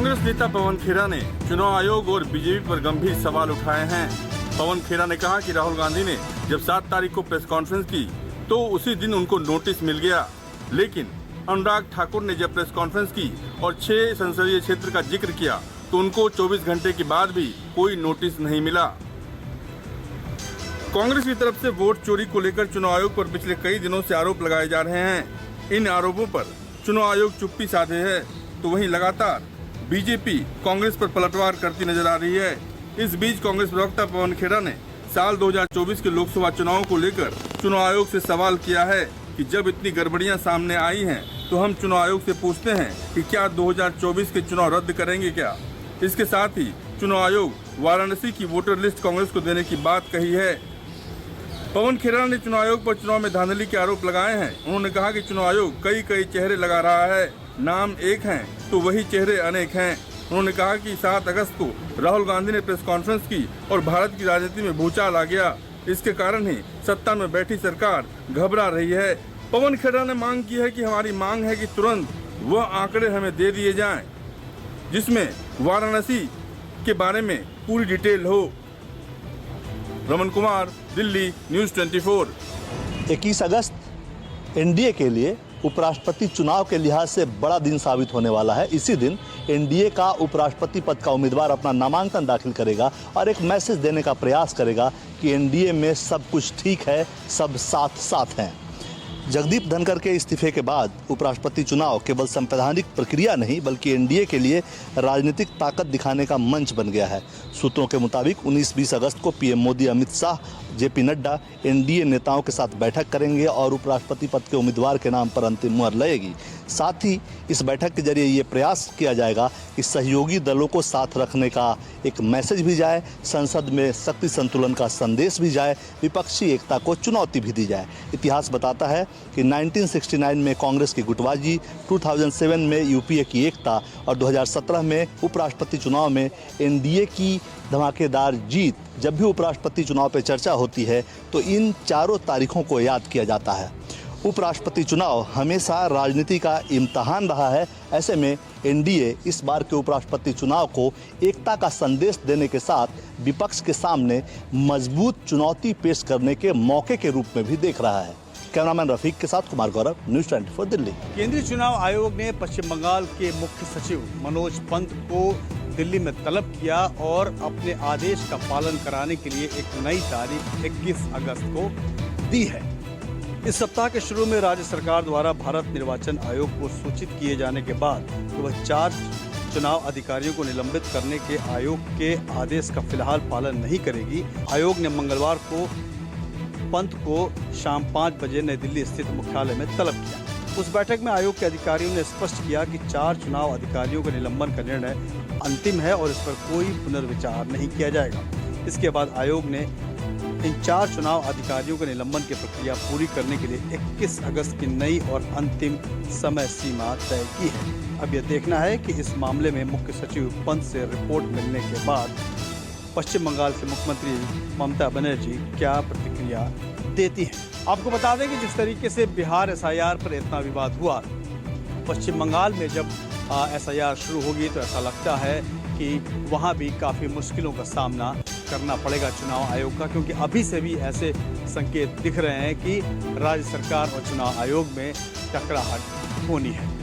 कांग्रेस नेता पवन खेरा ने चुनाव आयोग और बीजेपी पर गंभीर सवाल उठाए हैं। पवन खेरा ने कहा कि राहुल गांधी ने जब 7 तारीख को प्रेस कॉन्फ्रेंस की तो उसी दिन उनको नोटिस मिल गया, लेकिन अनुराग ठाकुर ने जब प्रेस कॉन्फ्रेंस की और 6 संसदीय क्षेत्र का जिक्र किया तो उनको 24 घंटे के बाद भी कोई नोटिस नहीं मिला। कांग्रेस की तरफ से वोट चोरी को लेकर चुनाव आयोग पर पिछले कई दिनों से आरोप लगाए जा रहे हैं। इन आरोपों पर चुनाव आयोग चुप्पी साधे है, तो वहीं लगातार बीजेपी कांग्रेस पर पलटवार करती नजर आ रही है। इस बीच कांग्रेस प्रवक्ता पवन खेरा ने साल 2024 के लोकसभा चुनाव को लेकर चुनाव आयोग से सवाल किया है कि जब इतनी गड़बड़ियां सामने आई हैं तो हम चुनाव आयोग से पूछते हैं कि क्या 2024 के चुनाव रद्द करेंगे क्या। इसके साथ ही चुनाव आयोग वाराणसी की वोटर लिस्ट कांग्रेस को देने की बात कही है। पवन खेरा ने चुनाव आयोग पर चुनाव में धांधली के आरोप लगाए हैं। उन्होंने कहा कि चुनाव आयोग कई चेहरे लगा रहा है, नाम एक हैं तो वही चेहरे अनेक हैं। उन्होंने कहा कि 7 अगस्त को राहुल गांधी ने प्रेस कॉन्फ्रेंस की और भारत की राजनीति में भूचाल आ गया। इसके कारण ही सत्ता में बैठी सरकार घबरा रही है। पवन खेरा ने मांग की है कि हमारी मांग है कि तुरंत वह आंकड़े हमें दे दिए जाएं, जिसमें वाराणसी के बारे में पूरी डिटेल हो। रमन कुमार, दिल्ली, न्यूज़ 24। 21 अगस्त एनडीए के लिए उपराष्ट्रपति चुनाव के लिहाज से बड़ा दिन साबित होने वाला है। इसी दिन एनडीए का उपराष्ट्रपति पद का उम्मीदवार अपना नामांकन दाखिल करेगा और एक मैसेज देने का प्रयास करेगा कि एनडीए में सब कुछ ठीक है, सब साथ साथ हैं। जगदीप धनखड़ के इस्तीफे के बाद उपराष्ट्रपति चुनाव केवल संवैधानिक प्रक्रिया नहीं बल्कि एनडीए के लिए राजनीतिक ताकत दिखाने का मंच बन गया है। सूत्रों के मुताबिक 19-20 अगस्त को PM Modi, Amit Shah, JP Nadda NDA नेताओं के साथ बैठक करेंगे और उपराष्ट्रपति पद के उम्मीदवार के नाम पर अंतिम मुहर लगेगी। साथ ही इस बैठक के जरिए ये प्रयास किया जाएगा कि सहयोगी दलों को साथ रखने का एक मैसेज भी जाए, संसद में शक्ति संतुलन का संदेश भी जाए, विपक्षी एकता को चुनौती भी दी जाए। इतिहास बताता है कि 1969 में कांग्रेस की गुटबाजी, 2007 में यूपीए की एकता और 2017 में उपराष्ट्रपति चुनाव में एनडीए की धमाकेदार जीत। जब भी उपराष्ट्रपति चुनाव पर चर्चा होती है तो इन चारों तारीखों को याद किया जाता है। उपराष्ट्रपति चुनाव हमेशा राजनीति का इम्तहान रहा है। ऐसे में एनडीए इस बार के उपराष्ट्रपति चुनाव को एकता का संदेश देने के साथ विपक्ष के सामने मजबूत चुनौती पेश करने के मौके के रूप में भी देख रहा है। कैमरामैन रफीक के साथ कुमार गौरव, न्यूज़ 24 दिल्ली। केंद्रीय चुनाव आयोग ने पश्चिम बंगाल के मुख्य सचिव मनोज पंत को दिल्ली में तलब किया और अपने आदेश का पालन कराने के लिए एक नई तारीख 21 अगस्त को दी है। इस सप्ताह के शुरू में राज्य सरकार द्वारा भारत निर्वाचन आयोग को सूचित किए जाने के बाद वह 4 चुनाव अधिकारियों को निलंबित करने के आयोग के आदेश का फिलहाल पालन नहीं करेगी। आयोग ने मंगलवार को पंत को शाम 5 बजे नई दिल्ली स्थित मुख्यालय में तलब किया। उस बैठक में आयोग के अधिकारियों ने स्पष्ट किया कि 4 चुनाव अधिकारियों के निलंबन का निर्णय अंतिम है और इस पर कोई पुनर्विचार नहीं किया जाएगा। इसके बाद आयोग ने इन 4 चुनाव अधिकारियों के निलंबन की प्रक्रिया पूरी करने के लिए 21 अगस्त की नई और अंतिम समय सीमा तय की है। अब यह देखना है कि इस मामले में मुख्य सचिव पंत से रिपोर्ट मिलने के बाद पश्चिम बंगाल के मुख्यमंत्री ममता बनर्जी क्या प्रतिक्रिया देती हैं। आपको बता दें कि जिस तरीके से बिहार एसआईआर पर इतना विवाद हुआ, पश्चिम बंगाल में जब एसआईआर शुरू होगी तो ऐसा लगता है कि वहाँ भी काफ़ी मुश्किलों का सामना करना पड़ेगा चुनाव आयोग का, क्योंकि अभी से भी ऐसे संकेत दिख रहे हैं कि राज्य सरकार और चुनाव आयोग में टकराहट होनी है।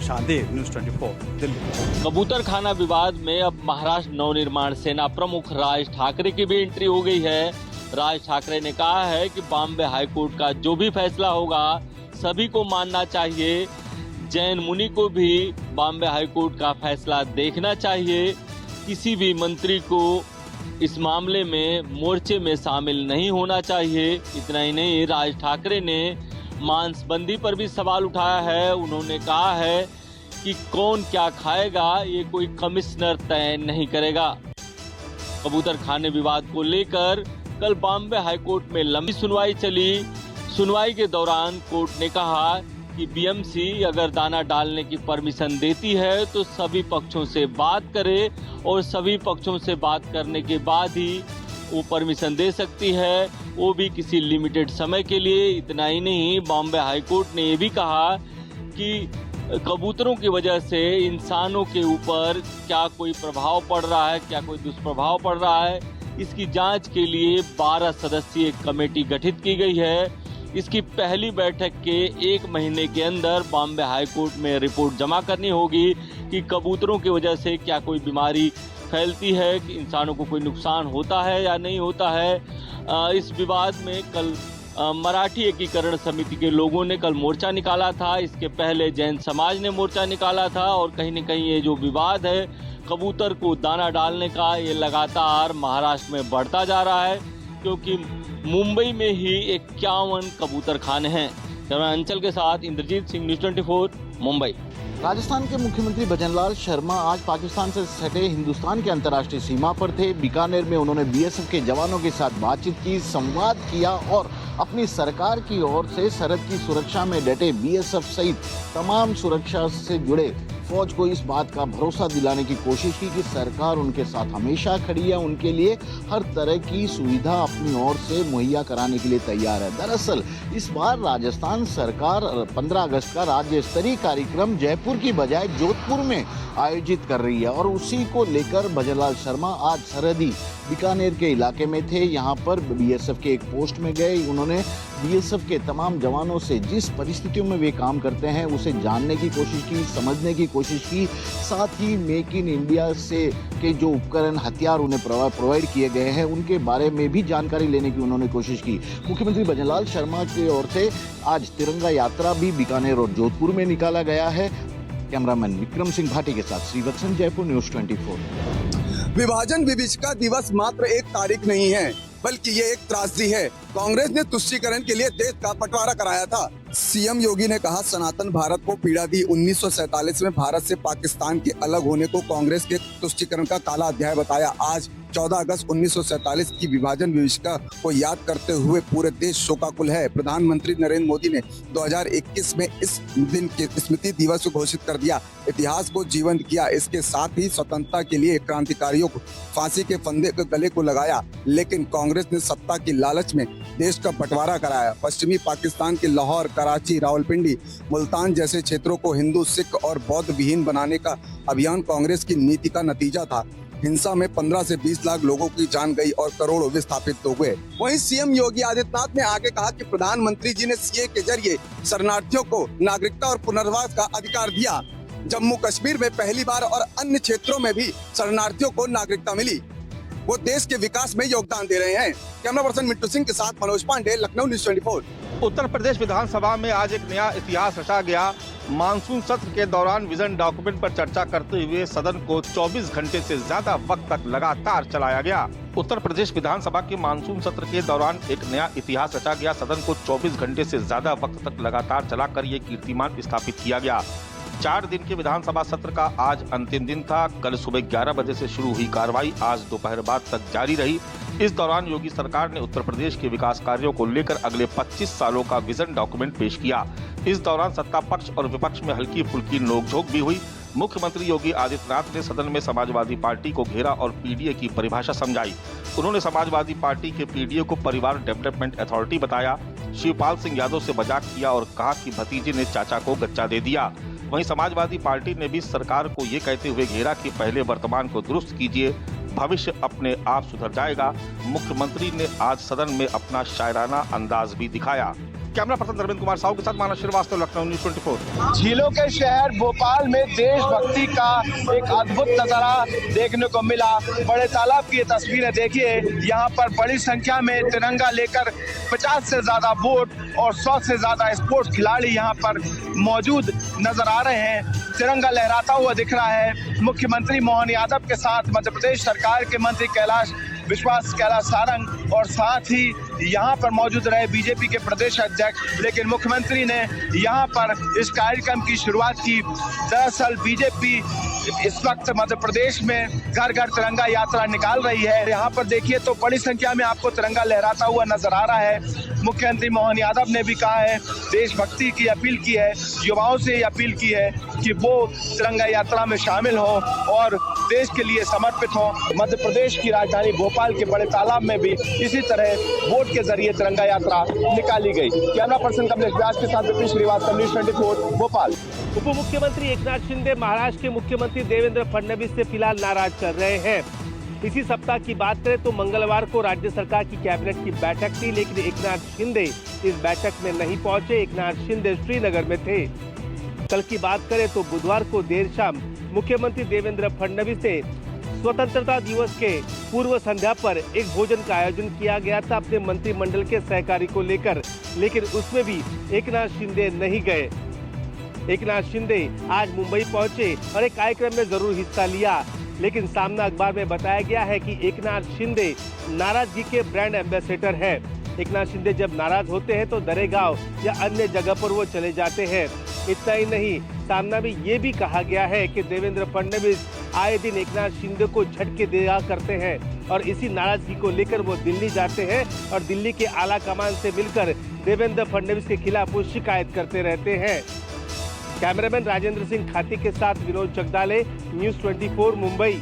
शानदेव, न्यूज़ 24 दिल्ली। कबूतर खाना विवाद में अब महाराष्ट्र नवनिर्माण सेना प्रमुख राज ठाकरे की भी एंट्री हो गई है। राज ठाकरे ने कहा है कि बॉम्बे हाईकोर्ट का जो भी फैसला होगा सभी को मानना चाहिए। जैन मुनि को भी बॉम्बे हाईकोर्ट का फैसला देखना चाहिए। किसी भी मंत्री को इस मामले में मोर्चे में शामिल नहीं होना चाहिए। इतना ही नहीं, राज ठाकरे ने मांसबंदी पर भी सवाल उठाया है। उन्होंने कहा है कि कौन क्या खाएगा ये कोई कमिश्नर तय नहीं करेगा। कबूतर खाने विवाद को लेकर कल बॉम्बे हाईकोर्ट में लंबी सुनवाई चली। सुनवाई के दौरान कोर्ट ने कहा कि बीएमसी अगर दाना डालने की परमिशन देती है तो सभी पक्षों से बात करे और सभी पक्षों से बात करने के बाद ही वो परमिशन दे सकती है, वो भी किसी लिमिटेड समय के लिए। इतना ही नहीं, बॉम्बे हाईकोर्ट ने ये भी कहा कि कबूतरों की वजह से इंसानों के ऊपर क्या कोई प्रभाव पड़ रहा है, क्या कोई दुष्प्रभाव पड़ रहा है, इसकी जांच के लिए 12 सदस्यीय कमेटी गठित की गई है। इसकी पहली बैठक के 1 महीने के अंदर बॉम्बे हाई कोर्ट में रिपोर्ट जमा करनी होगी कि कबूतरों की वजह से क्या कोई बीमारी फैलती है, कि इंसानों को कोई नुकसान होता है या नहीं होता है। इस विवाद में कल मराठी एकीकरण समिति के लोगों ने कल मोर्चा निकाला था। इसके पहले जैन समाज ने मोर्चा निकाला था और कहीं न कहीं ये जो विवाद है कबूतर को दाना डालने का, ये लगातार महाराष्ट्र में बढ़ता जा रहा है, क्योंकि मुंबई में ही 51 कबूतर खाने हैं। कैमरा अंचल के साथ इंद्रजीत सिंह, न्यूज़ 24, मुंबई। राजस्थान के मुख्यमंत्री भजनलाल शर्मा आज पाकिस्तान से सटे हिंदुस्तान की अंतर्राष्ट्रीय सीमा पर थे। बीकानेर में उन्होंने बीएसएफ के जवानों के साथ बातचीत की, संवाद किया और अपनी सरकार की ओर से सरहद की सुरक्षा में डटे बीएसएफ सहित तमाम सुरक्षा से जुड़े फौज को इस बात का भरोसा दिलाने की कोशिश की कि सरकार उनके साथ हमेशा खड़ी है, उनके लिए हर तरह की सुविधा अपनी ओर से मुहैया कराने के लिए तैयार है। दरअसल इस बार राजस्थान सरकार 15 अगस्त का राज्य स्तरीय कार्यक्रम जयपुर की बजाय जोधपुर में आयोजित कर रही है और उसी को लेकर भजनलाल शर्मा आज सरहदी बीकानेर के इलाके में थे। यहाँ पर बीएसएफ के एक पोस्ट में गए। उन्होंने बीएसएफ के तमाम जवानों से जिस परिस्थितियों में वे काम करते हैं उसे जानने की कोशिश की, समझने की कोशिश की। साथ ही मेक इन इंडिया से के जो उपकरण, हथियार उन्हें प्रोवाइड किए गए हैं उनके बारे में भी जानकारी लेने की उन्होंने कोशिश की। मुख्यमंत्री भजनलाल शर्मा की ओर से आज तिरंगा यात्रा भी बीकानेर और जोधपुर में निकाला गया है। कैमरामैन विक्रम सिंह भाटी के साथ श्रीवत्सन, जयपुर, न्यूज़ 24। विभाजन विभीषिका दिवस मात्र एक तारीख नहीं है, बल्कि ये एक त्रासदी है। कांग्रेस ने तुष्टीकरण के लिए देश का बंटवारा कराया था। सीएम योगी ने कहा, सनातन भारत को पीड़ा दी। 1947 में भारत से पाकिस्तान के अलग होने को कांग्रेस के तुष्टीकरण का काला अध्याय बताया। आज 14 अगस्त 1947 की विभाजन विभीषिका को याद करते हुए पूरे देश शोकाकुल है। प्रधानमंत्री नरेंद्र मोदी ने 2021 में इस दिन के स्मृति दिवस को घोषित कर दिया, इतिहास को जीवंत किया। इसके साथ ही स्वतंत्रता के लिए क्रांतिकारियों को फांसी के फंदे के गले को लगाया, लेकिन कांग्रेस ने सत्ता की लालच में देश का बंटवारा कराया। पश्चिमी पाकिस्तान के लाहौर, कराची, रावलपिंडी, मुल्तान जैसे क्षेत्रों को हिंदू, सिख और बौद्ध विहीन बनाने का अभियान कांग्रेस की नीति का नतीजा था। हिंसा में 15 से 20 लाख लोगों की जान गई और करोड़ों विस्थापित हो गए। वहीं सीएम योगी आदित्यनाथ ने आगे कहा कि प्रधानमंत्री जी ने सीए के जरिए शरणार्थियों को नागरिकता और पुनर्वास का अधिकार दिया। जम्मू कश्मीर में पहली बार और अन्य क्षेत्रों में भी शरणार्थियों को नागरिकता मिली। वो देश के विकास में योगदान दे रहे हैं। कैमरा पर्सन मिट्टू सिंह के साथ मनोज पांडे, लखनऊ, न्यूज़ 24। उत्तर प्रदेश विधानसभा में आज एक नया इतिहास रचा गया। मानसून सत्र के दौरान विजन डॉक्यूमेंट पर चर्चा करते हुए सदन को 24 घंटे से ज्यादा वक्त तक लगातार चलाया गया। उत्तर प्रदेश विधानसभा के मानसून सत्र के दौरान एक नया इतिहास रचा गया। सदन को 24 घंटे से ज्यादा वक्त तक लगातार चलाकर ये कीर्तिमान स्थापित किया गया। 4 दिन के विधानसभा सत्र का आज अंतिम दिन था। कल सुबह 11 बजे से शुरू हुई कार्रवाई आज दोपहर बाद तक जारी रही। इस दौरान योगी सरकार ने उत्तर प्रदेश के विकास कार्यों को लेकर अगले 25 सालों का विजन डॉक्यूमेंट पेश किया। इस दौरान सत्ता पक्ष और विपक्ष में हल्की फुल्की नोकझोंक भी हुई। मुख्यमंत्री योगी आदित्यनाथ ने सदन में समाजवादी पार्टी को घेरा और पीडीए की परिभाषा समझाई। उन्होंने समाजवादी पार्टी के पीडीए को परिवार डेवलपमेंट अथॉरिटी बताया। शिवपाल सिंह यादव से मजाक किया और कहा कि भतीजे ने चाचा को गच्चा दे दिया। वहीं समाजवादी पार्टी ने भी सरकार को ये कहते हुए घेरा कि पहले वर्तमान को दुरुस्त कीजिए, भविष्य अपने आप सुधर जाएगा। मुख्यमंत्री ने आज सदन में अपना शायराना अंदाज भी दिखाया। कैमरा पर्सन धर्मेंद्र कुमार साहू के साथ मानव श्रीवास्तव, लखनऊ, न्यूज़ 24। झीलों के शहर भोपाल में देशभक्ति का एक अद्भुत नजारा देखने को मिला। बड़े तालाब की ये तस्वीरें देखिए, यहाँ पर बड़ी संख्या में तिरंगा लेकर 50 से ज्यादा बोट और 100 से ज्यादा स्पोर्ट्स खिलाड़ी यहाँ पर मौजूद नजर आ रहे हैं। तिरंगा लहराता हुआ दिख रहा है। मुख्यमंत्री मोहन यादव के साथ मध्य प्रदेश सरकार के मंत्री कैलाश सारंग और साथ ही यहाँ पर मौजूद रहे बीजेपी के प्रदेश अध्यक्ष। लेकिन मुख्यमंत्री ने यहाँ पर इस कार्यक्रम की शुरुआत की। दरअसल बीजेपी इस वक्त मध्य प्रदेश में घर घर तिरंगा यात्रा निकाल रही है। यहाँ पर देखिए तो बड़ी संख्या में आपको तिरंगा लहराता हुआ नजर आ रहा है। मुख्यमंत्री मोहन यादव ने भी कहा है, देशभक्ति की अपील की है, युवाओं से अपील की है कि वो तिरंगा यात्रा में शामिल हो और देश के लिए समर्पित हो। मध्य प्रदेश की राजधानी भोपाल के बड़े तालाब में भी इसी तरह बोट के जरिए तिरंगा यात्रा निकाली गई। कैमरा पर्सन कमलेश व्यास के साथ श्रीवास्तव, न्यूज़ 24, भोपाल। उप मुख्यमंत्री एकनाथ शिंदे महाराष्ट्र के मुख्यमंत्री देवेंद्र फडणवीस से फिलहाल नाराज चल रहे हैं। इसी सप्ताह की बात करें तो मंगलवार को राज्य सरकार की कैबिनेट की बैठक थी, लेकिन एकनाथ शिंदे इस बैठक में नहीं पहुंचे। एकनाथ शिंदे श्रीनगर में थे। कल की बात करें तो बुधवार को देर शाम मुख्यमंत्री देवेंद्र फडणवीस से स्वतंत्रता दिवस के पूर्व संध्या पर एक भोजन का आयोजन किया गया था अपने मंत्रिमंडल के सहकारी को लेकर, लेकिन उसमें भी एकनाथ शिंदे नहीं गए। एकनाथ शिंदे आज मुंबई पहुंचे और एक कार्यक्रम में जरूर हिस्सा लिया, लेकिन सामना अखबार में बताया गया है कि एकनाथ शिंदे नाराजगी के ब्रांड एम्बेसडर है। एकनाथ शिंदे जब नाराज होते हैं तो दरेगांव या अन्य जगह पर वो चले जाते हैं। इतना ही नहीं, सामना में ये भी कहा गया है कि देवेंद्र फडणवीस आए दिन एकनाथ शिंदे को झटके दिया करते हैं और इसी नाराजगी को लेकर वो दिल्ली जाते हैं और दिल्ली के आला कमान से मिलकर देवेंद्र फडणवीस के खिलाफ वो शिकायत करते रहते हैं। कैमरामैन राजेंद्र सिंह खाती के साथ विनोद जगदाले, न्यूज़ 24 मुंबई।